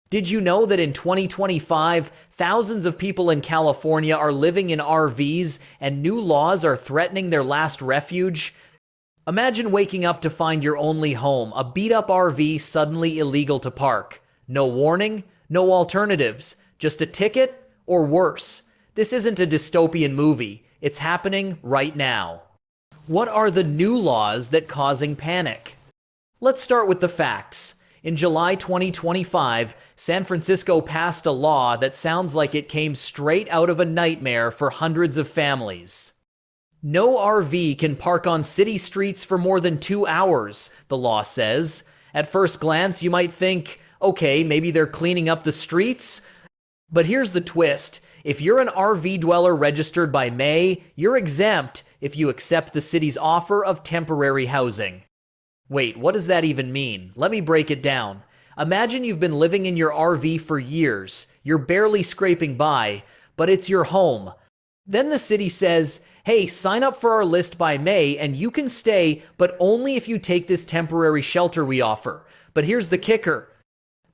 Did you know that in 2025, thousands of people in California are living in RVs and new laws are threatening their last refuge? Imagine waking up to find your only home, a beat-up RV suddenly illegal to park. No warning, no alternatives, just a ticket or worse. This isn't a dystopian movie. It's happening right now. What are the new laws that causing panic? Let's start with the facts. In July 2025, San Francisco passed a law that sounds like it came straight out of a nightmare for hundreds of families. No RV can park on city streets for more than 2 hours, the law says. At first glance, you might think, okay, maybe they're cleaning up the streets. But here's the twist. If you're an RV dweller registered by May, you're exempt if you accept the city's offer of temporary housing. Wait, what does that even mean? Let me break it down. Imagine you've been living in your RV for years. You're barely scraping by, but it's your home. Then the city says, hey, sign up for our list by May and you can stay, but only if you take this temporary shelter we offer. But here's the kicker.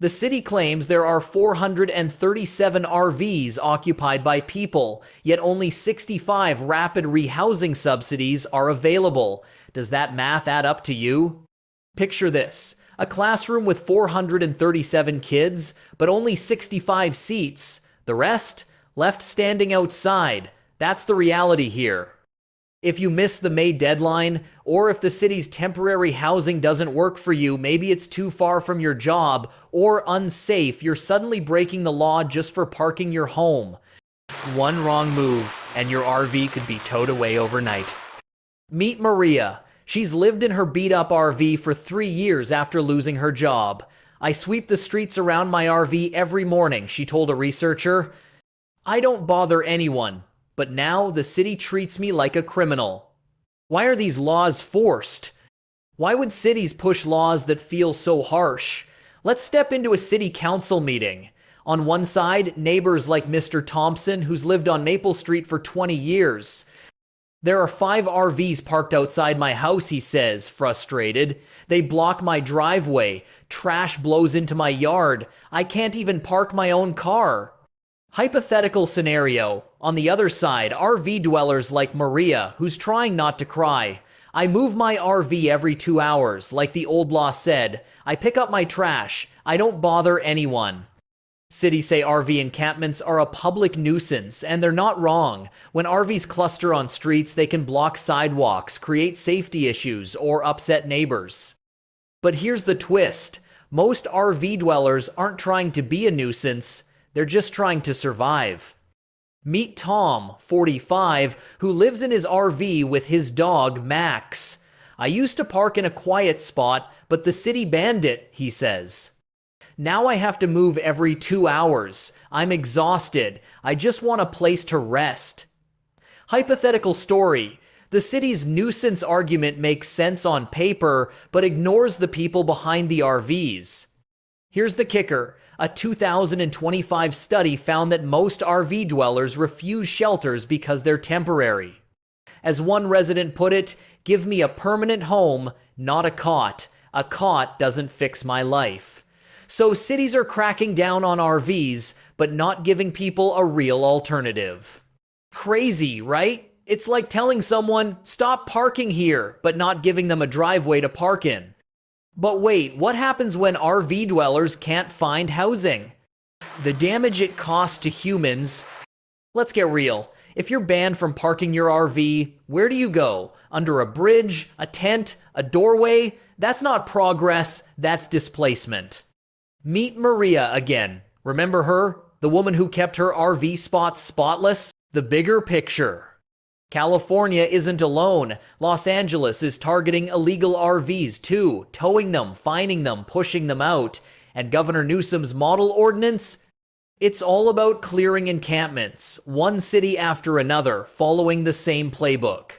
The city claims there are 437 RVs occupied by people, yet only 65 rapid rehousing subsidies are available. Does that math add up to you? Picture this. A classroom with 437 kids, but only 65 seats. The rest left standing outside. That's the reality here. If you miss the May deadline, or if the city's temporary housing doesn't work for you, maybe it's too far from your job, or unsafe, you're suddenly breaking the law just for parking your home. One wrong move, and your RV could be towed away overnight. Meet Maria. She's lived in her beat-up RV for 3 years after losing her job. I sweep the streets around my RV every morning, she told a researcher. I don't bother anyone. But now the city treats me like a criminal. Why are these laws forced? Why would cities push laws that feel so harsh? Let's step into a city council meeting. On one side, neighbors like Mr. Thompson, who's lived on Maple Street for 20 years. There are 5 RVs parked outside my house, he says, frustrated. They block my driveway. Trash blows into my yard. I can't even park my own car. Hypothetical scenario. On the other side, RV dwellers like Maria, who's trying not to cry. I move my RV every 2 hours, like the old law said. I pick up my trash. I don't bother anyone. Cities say RV encampments are a public nuisance, and they're not wrong. When RVs cluster on streets, they can block sidewalks, create safety issues, or upset neighbors. But here's the twist. Most RV dwellers aren't trying to be a nuisance. They're just trying to survive. Meet Tom, 45, who lives in his RV with his dog, Max. I used to park in a quiet spot, but the city banned it, he says. Now I have to move every 2 hours. I'm exhausted. I just want a place to rest. Hypothetical story. The city's nuisance argument makes sense on paper, but ignores the people behind the RVs. Here's the kicker. A 2025 study found that most RV dwellers refuse shelters because they're temporary. As one resident put it, give me a permanent home, not a cot. A cot doesn't fix my life. So cities are cracking down on RVs, but not giving people a real alternative. Crazy, right? It's like telling someone, stop parking here, but not giving them a driveway to park in. But wait, what happens when RV dwellers can't find housing? The damage it costs to humans. Let's get real. If you're banned from parking your RV, where do you go? Under a bridge, a tent, a doorway? That's not progress, that's displacement. Meet Maria again. Remember her? The woman who kept her RV spots spotless? The bigger picture. California isn't alone. Los Angeles is targeting illegal RVs too, towing them, fining them, pushing them out. And Governor Newsom's model ordinance? It's all about clearing encampments, one city after another, following the same playbook.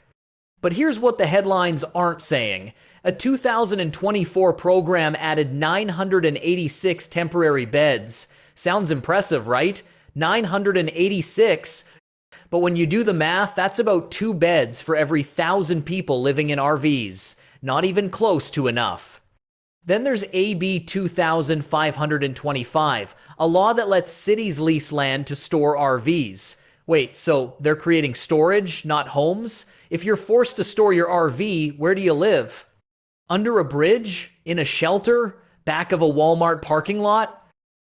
But here's what the headlines aren't saying. A 2024 program added 986 temporary beds. Sounds impressive, right? 986. But when you do the math, that's about 2 beds for every 1,000 people living in RVs. Not even close to enough. Then there's AB 2525, a law that lets cities lease land to store RVs. Wait, so they're creating storage, not homes? If you're forced to store your RV, where do you live? Under a bridge? In a shelter? Back of a Walmart parking lot?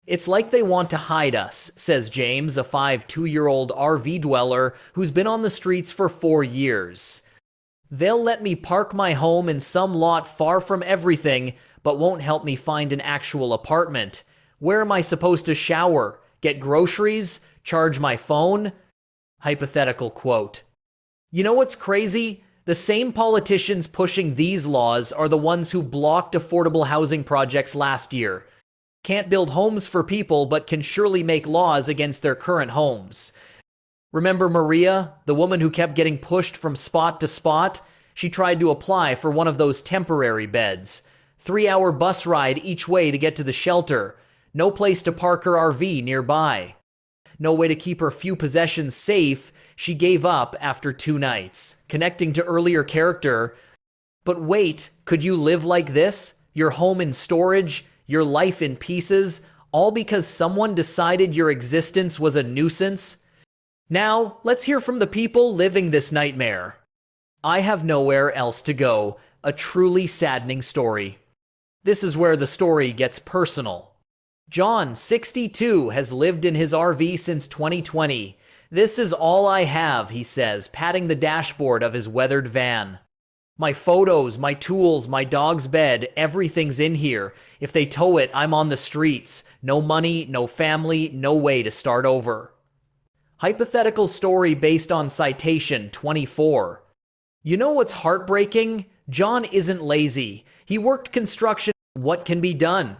It's like they want to hide us, says James, a 52-year-old RV dweller who's been on the streets for 4 years. They'll let me park my home in some lot far from everything, but won't help me find an actual apartment. Where am I supposed to shower? Get groceries? Charge my phone? Hypothetical quote. You know what's crazy? The same politicians pushing these laws are the ones who blocked affordable housing projects last year. Can't build homes for people, but can surely make laws against their current homes. Remember Maria, the woman who kept getting pushed from spot to spot? She tried to apply for one of those temporary beds. 3-hour bus ride each way to get to the shelter. No place to park her RV nearby. No way to keep her few possessions safe. She gave up after 2 nights. Connecting to earlier character. But wait, could you live like this? Your home in storage? Your life in pieces? All because someone decided your existence was a nuisance? Now, let's hear from the people living this nightmare. I have nowhere else to go. A truly saddening story. This is where the story gets personal. John, 62, has lived in his RV since 2020. This is all I have, he says, patting the dashboard of his weathered van. My photos, my tools, my dog's bed, everything's in here. If they tow it, I'm on the streets. No money, no family, no way to start over. Hypothetical story based on citation 24. You know what's heartbreaking? John isn't lazy. He worked construction. What can be done?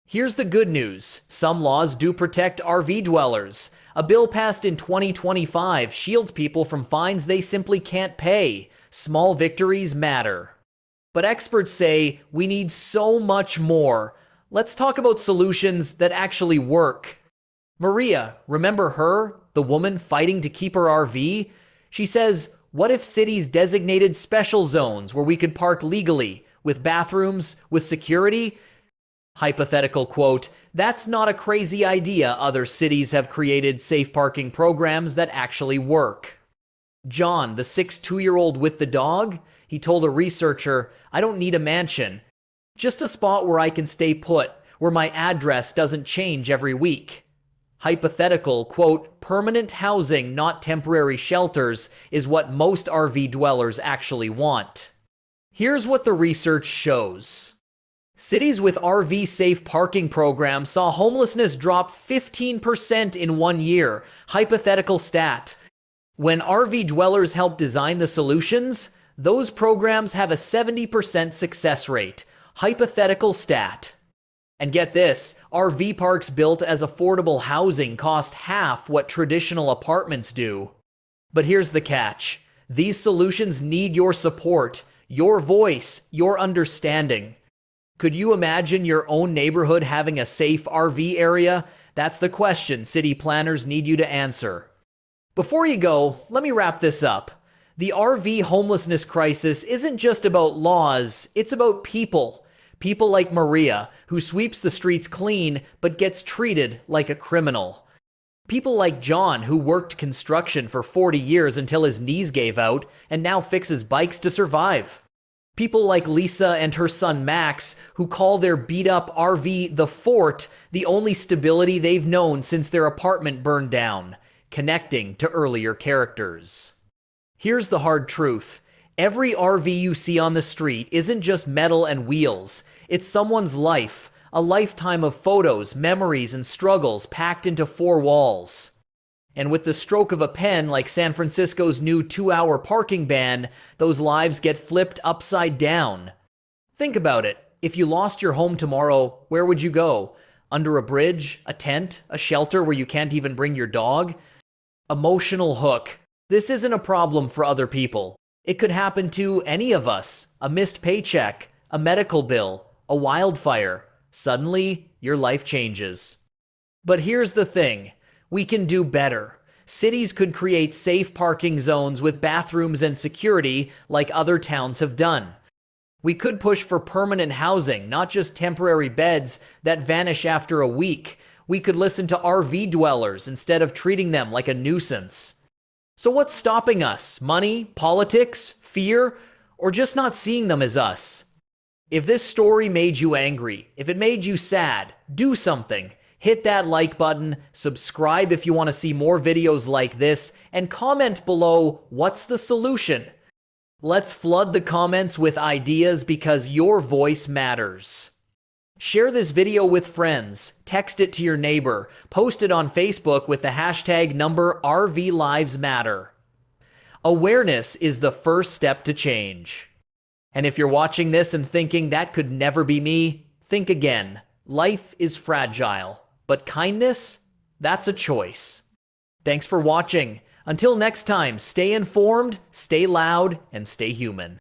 Here's the good news. Some laws do protect RV dwellers. A bill passed in 2025 shields people from fines they simply can't pay. Small victories matter. But experts say we need so much more. Let's talk about solutions that actually work. Maria, remember her? The woman fighting to keep her RV? She says, what if cities designated special zones where we could park legally, with bathrooms, with security? Hypothetical quote, that's not a crazy idea. Other cities have created safe parking programs that actually work. John, the 62-year-old with the dog, he told a researcher, I don't need a mansion. Just a spot where I can stay put, where my address doesn't change every week. Hypothetical, quote, permanent housing, not temporary shelters, is what most RV dwellers actually want. Here's what the research shows. Cities with RV-safe parking programs saw homelessness drop 15% in 1 year. Hypothetical stat. When RV dwellers help design the solutions, those programs have a 70% success rate. Hypothetical stat. And get this, RV parks built as affordable housing cost half what traditional apartments do. But here's the catch. These solutions need your support, your voice, your understanding. Could you imagine your own neighborhood having a safe RV area? That's the question city planners need you to answer. Before you go, let me wrap this up. The RV homelessness crisis isn't just about laws, it's about people. People like Maria, who sweeps the streets clean but gets treated like a criminal. People like John, who worked construction for 40 years until his knees gave out and now fixes bikes to survive. People like Lisa and her son Max, who call their beat-up RV the fort, the only stability they've known since their apartment burned down, connecting to earlier characters. Here's the hard truth. Every RV you see on the street isn't just metal and wheels. It's someone's life, a lifetime of photos, memories, and struggles packed into 4 walls. And with the stroke of a pen, like San Francisco's new 2-hour parking ban, those lives get flipped upside down. Think about it. If you lost your home tomorrow, where would you go? Under a bridge? A tent? A shelter where you can't even bring your dog? Emotional hook. This isn't a problem for other people. It could happen to any of us. A missed paycheck, a medical bill, a wildfire. Suddenly, your life changes. But here's the thing. We can do better. Cities could create safe parking zones with bathrooms and security like other towns have done. We could push for permanent housing, not just temporary beds that vanish after a week. We could listen to RV dwellers instead of treating them like a nuisance. So what's stopping us? Money, politics, fear, or just not seeing them as us? If this story made you angry, if it made you sad, do something. Hit that like button, subscribe if you want to see more videos like this, and comment below what's the solution. Let's flood the comments with ideas because your voice matters. Share this video with friends, text it to your neighbor, post it on Facebook with the hashtag number RV Lives Matter. Awareness is the first step to change. And if you're watching this and thinking that could never be me, think again. Life is fragile, but kindness, that's a choice. Thanks for watching. Until next time, stay informed, stay loud, and stay human.